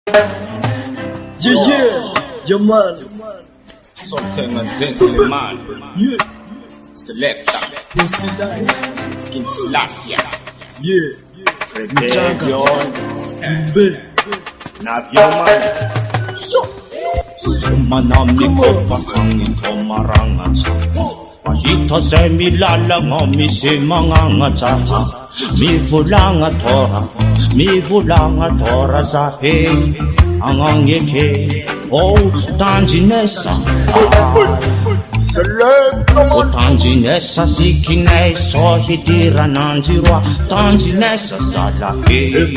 Yeah, man. Something a gentleman. Yeah, Selector. King Slasias. yeah. Rebellion. Be. Navyoman. Sumanami ko pakangin ko marangat. Pahita sa milala ngami si mga ngata. Mi vulanga tora zahe. Ang yeke. Oh, tanginesa. O tanginesa sikinay so hitira nanjirwa. Tanginesa zalahe.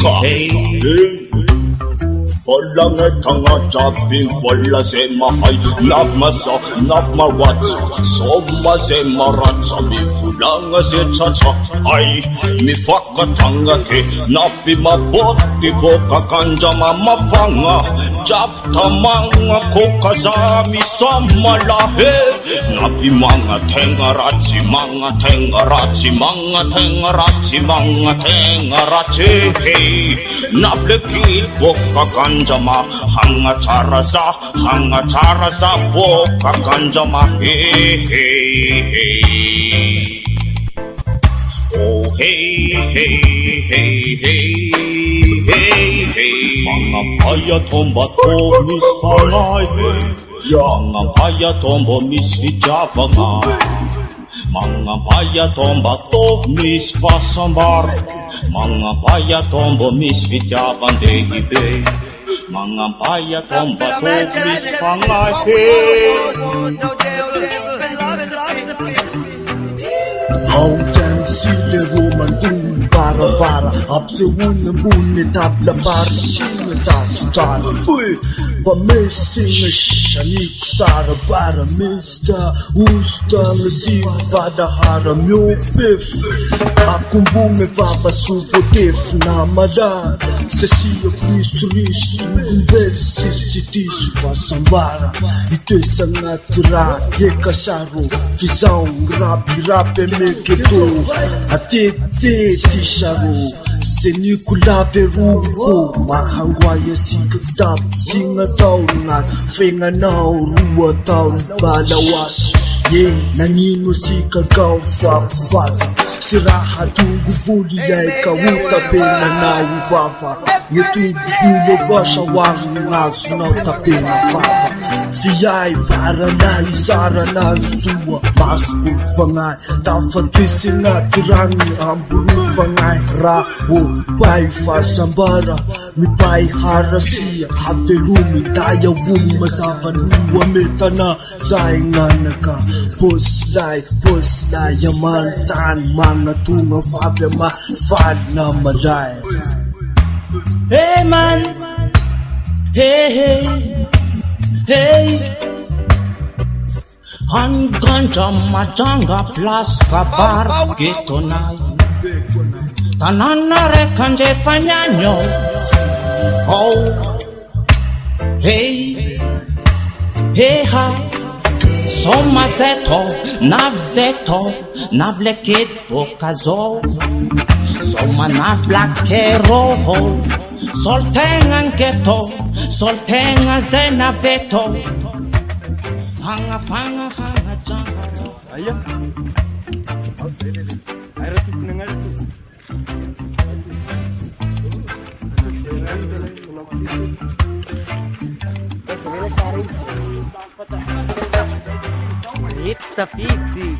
Falanga tanga jabin falla se mahay nav masa nav marat somma se marat mi fulanga se chacha ay mi fakka tanga ke nafi maboti boka kanja mama fanga jab tamanga kokazami samalahe nafi manga tengarachi manga tengarachi manga tengarachi manga tengarachi naflekil boka Kanjama hanga charasa boka kanjama hey oh hey mga paya tomba to mis fangay mga paya tomba mis vijabanga mga paya tomba to mis fasambar mga paya tomba mis vijabande ibe mga paya tomba to mis fangay How can sile roman dun bara Apse wunen bunne tabla bara Singa dastar Ba messinga shanik sara bara Mista usta na sivada hara myo pif Akumbume vava suvo def na madar Sesiya krisu Versi sitis fasambara Ito sangatira Ye kasaro Fizao rapi meketo Atete tisharo Senikula veruko Mahangwaya sikagdap Singa taon ngat Fenga nao Rua taon balawas Ye nangino sikagaw Fafaz Siraha tungu buli Yay kawuta pena na uvava Ngetungu bulo vasha Waru nasu na utapena vava Siyay para na isara na suwa Maskul fangay Tafatwisi na tirangi Amburu fangay Rawo Pai fasambara Mi pai harasiya Havelumi Daya wumi Masavan huwa metana Saingana ka Poslay Yamaltan Mga tunga Fabia ma Fad na maday Hey man Hey Hanganja matanga plus kabar Gito na Tanana rekanje fanyanyo Oh Hey ha Soma zeto Navlekit pokazo Soma navblakero Soltengan keto Soltenga zenaveto Hanga janga Ayah. Air tu pendengar tu. It's a 50.